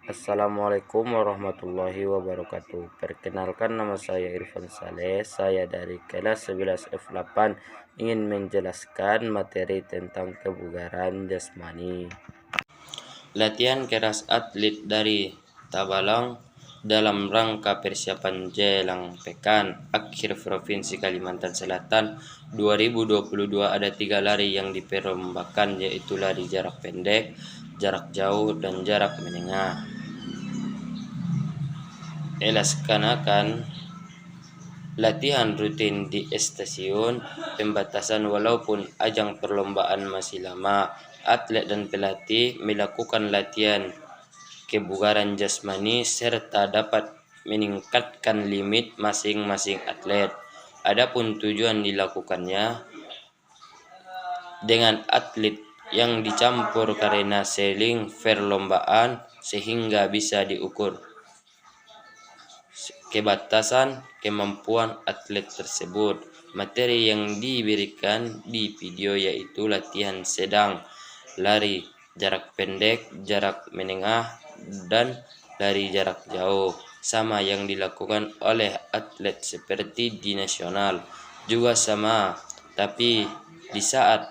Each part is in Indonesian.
Assalamualaikum warahmatullahi wabarakatuh. Perkenalkan, nama saya Irfan Saleh. Saya dari kelas 11 F8 ingin menjelaskan materi tentang kebugaran jasmani. Latihan keras atlet dari Tabalong dalam rangka persiapan jelang Pekan Akhir Provinsi Kalimantan Selatan 2022 ada 3 lari yang diperlombakan, yaitu lari jarak pendek, jarak jauh, dan jarak menengah. Laksanakan latihan rutin di stasiun pembatasan walaupun ajang perlombaan masih lama. Atlet dan pelatih melakukan latihan kebugaran jasmani serta dapat meningkatkan limit masing-masing atlet. Adapun tujuan dilakukannya dengan atlet yang dicampur karena seling perlombaan sehingga bisa diukur kebatasan kemampuan atlet tersebut. Materi yang diberikan di video yaitu latihan sedang, lari jarak pendek, jarak menengah, dan lari jarak jauh, sama yang dilakukan oleh atlet seperti di nasional. Juga sama, tapi di saat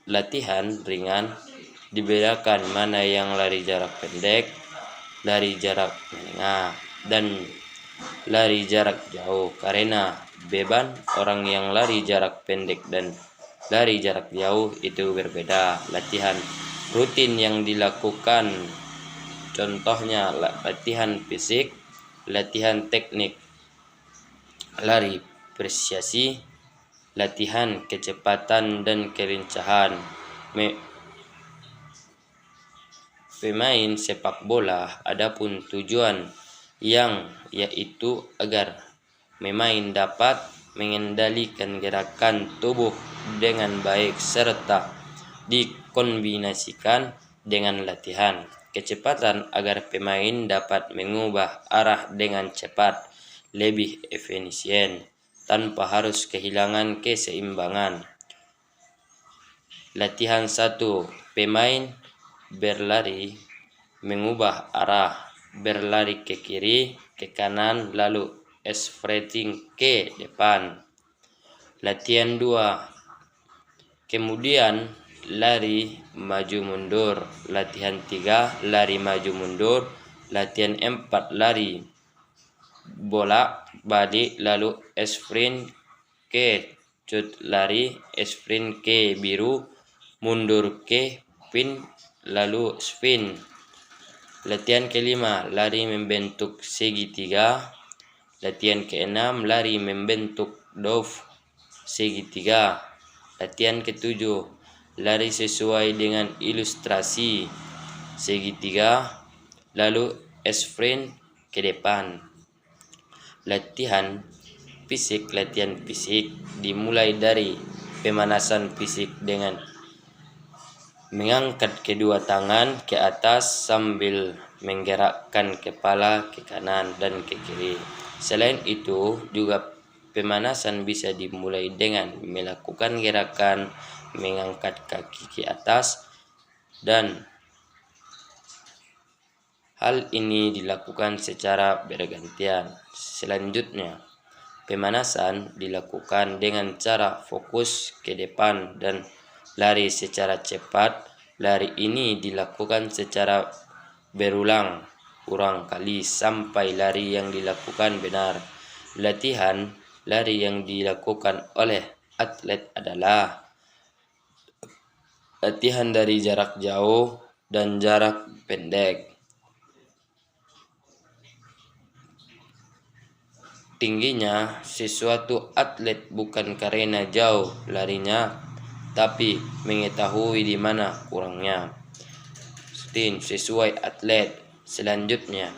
latihan ringan dibedakan mana yang lari jarak pendek, lari jarak menengah, dan lari jarak jauh, karena beban orang yang lari jarak pendek dan lari jarak jauh itu berbeda. Latihan rutin yang dilakukan contohnya latihan fisik, latihan teknik lari presisi, latihan kecepatan dan kelincahan. Pemain sepak bola adapun tujuan yang yaitu agar pemain dapat mengendalikan gerakan tubuh dengan baik serta dikombinasikan dengan latihan kecepatan agar pemain dapat mengubah arah dengan cepat, lebih efisien tanpa harus kehilangan keseimbangan. Latihan 1. Pemain berlari mengubah arah, berlari ke kiri, ke kanan, lalu sprinting ke depan. Latihan 2. Kemudian lari maju mundur. Latihan 3. Lari maju mundur. Latihan 4. Lari bolak balik, lalu sprint ke cut lari, sprint ke biru, mundur ke pin, lalu spin. Latihan kelima, lari membentuk segitiga. Latihan keenam, lari membentuk dove segitiga. Latihan ketujuh, lari sesuai dengan ilustrasi segitiga, lalu sprint ke depan. Latihan fisik dimulai dari pemanasan fisik dengan mengangkat kedua tangan ke atas sambil menggerakkan kepala ke kanan dan ke kiri. Selain itu, juga pemanasan bisa dimulai dengan melakukan gerakan mengangkat kaki ke atas, dan hal ini dilakukan secara bergantian. Selanjutnya, pemanasan dilakukan dengan cara fokus ke depan dan lari secara cepat. Lari ini dilakukan secara berulang kali sampai lari yang dilakukan benar. Latihan lari yang dilakukan oleh atlet adalah latihan dari jarak jauh dan jarak pendek. Tingginya sesuatu atlet bukan karena jauh larinya, tapi mengetahui di mana kurangnya. Sesuai atlet. Selanjutnya,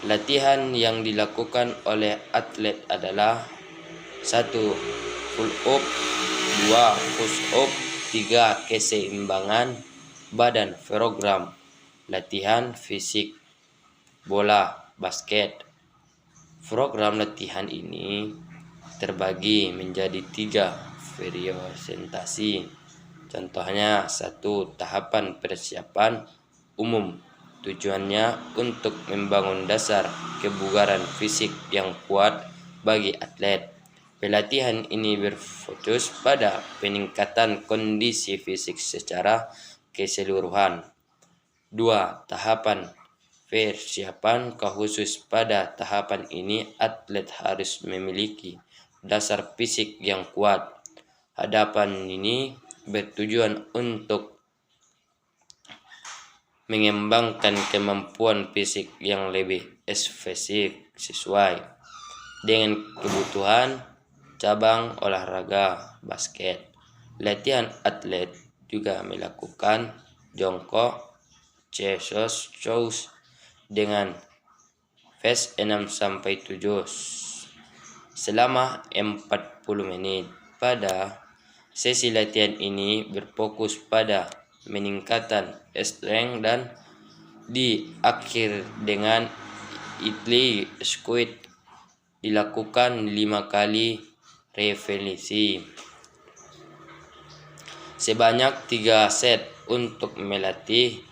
latihan yang dilakukan oleh atlet adalah 1. Pull up, 2. Push up, 3. Keseimbangan badan. Program latihan fisik bola basket. Program latihan ini terbagi menjadi 3 presentasi. Contohnya 1. Tahapan persiapan umum Tujuannya untuk membangun dasar kebugaran fisik yang kuat bagi atlet. Pelatihan ini berfokus pada peningkatan kondisi fisik secara keseluruhan. 2. Tahapan persiapan khusus. Pada tahapan ini atlet harus memiliki dasar fisik yang kuat. Hadapan ini bertujuan untuk mengembangkan kemampuan fisik yang lebih spesifik sesuai dengan kebutuhan cabang olahraga basket. Latihan atlet juga melakukan jongkok, chest dengan fase 6-7 selama 40 menit. Pada sesi latihan ini berfokus pada meningkatkan strength dan diakhir dengan Italy squat dilakukan 5 kali repetisi sebanyak 3 set untuk melatih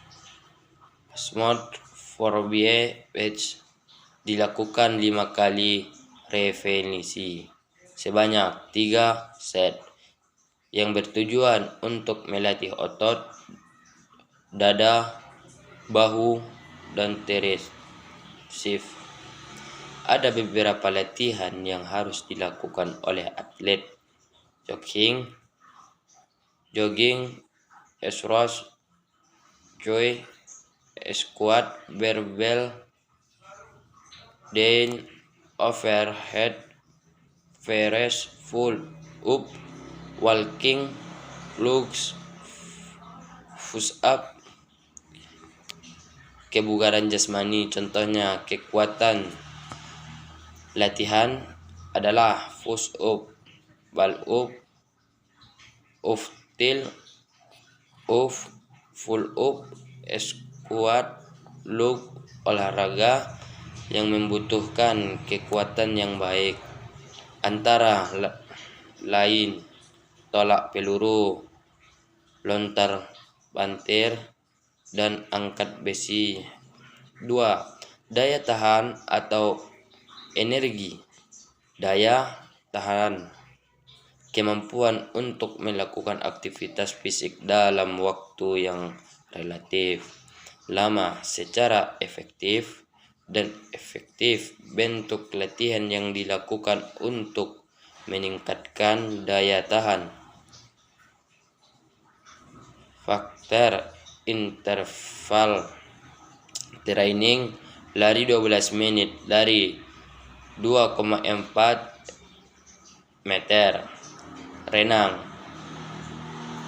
smooth forward pitch dilakukan 5 kali repetisi sebanyak 3 set yang bertujuan untuk melatih otot dada, bahu, dan triceps. Ada beberapa latihan yang harus dilakukan oleh atlet: jogging, thrust, squat, barbell, then overhead press, pull up, walking, lunge, push up. Kebugaran jasmani, contohnya kekuatan latihan adalah push up, pull up, tilt up, pull up, squat, lunge. Olahraga yang membutuhkan kekuatan yang baik antara lain tolak peluru, lontar banter, dan angkat besi. 2. Daya tahan atau energi. Daya tahan, kemampuan untuk melakukan aktivitas fisik dalam waktu yang relatif lama secara efektif dan efektif. Bentuk latihan yang dilakukan untuk meningkatkan daya tahan. Faktor interval training: lari 12 menit, lari 2,4 meter, renang,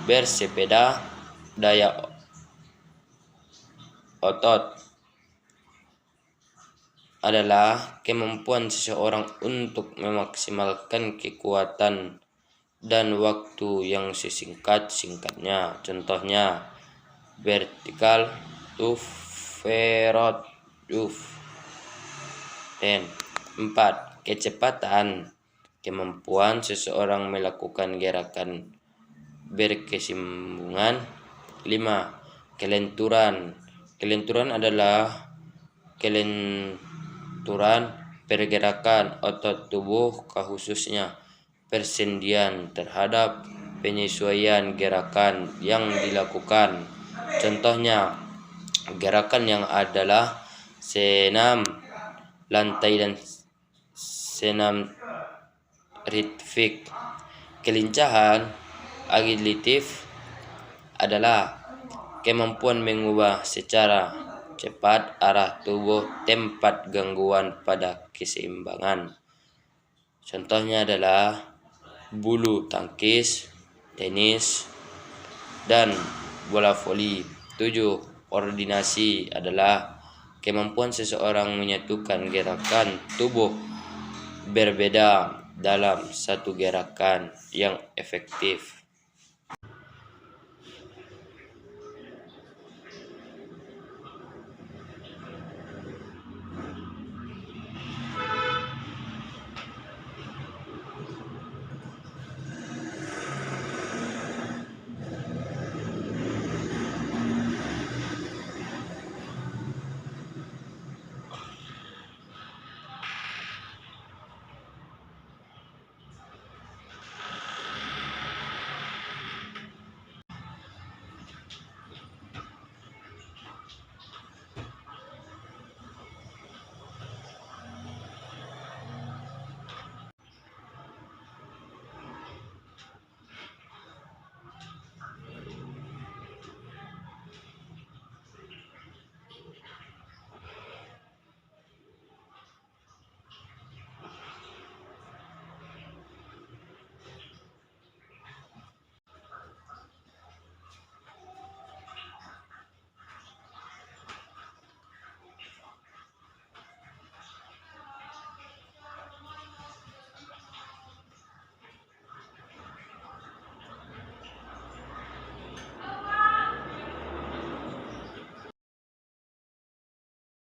bersepeda. Daya otot adalah kemampuan seseorang untuk memaksimalkan kekuatan dan waktu yang sesingkat-singkatnya. Contohnya vertical tuff, verot tuff. 4. Kecepatan, kemampuan seseorang melakukan gerakan berkesinambungan. 5. Kelenturan. Kelenturan adalah kelenturan pergerakan otot tubuh, khususnya persendian terhadap penyesuaian gerakan yang dilakukan. Contohnya gerakan yang adalah senam lantai dan senam ritmik. Kelincahan agilitif adalah kemampuan mengubah secara cepat arah tubuh tempat gangguan pada keseimbangan. Contohnya adalah bulu tangkis, tenis, dan bola voli. 7. Koordinasi adalah kemampuan seseorang menyatukan gerakan tubuh berbeda dalam satu gerakan yang efektif.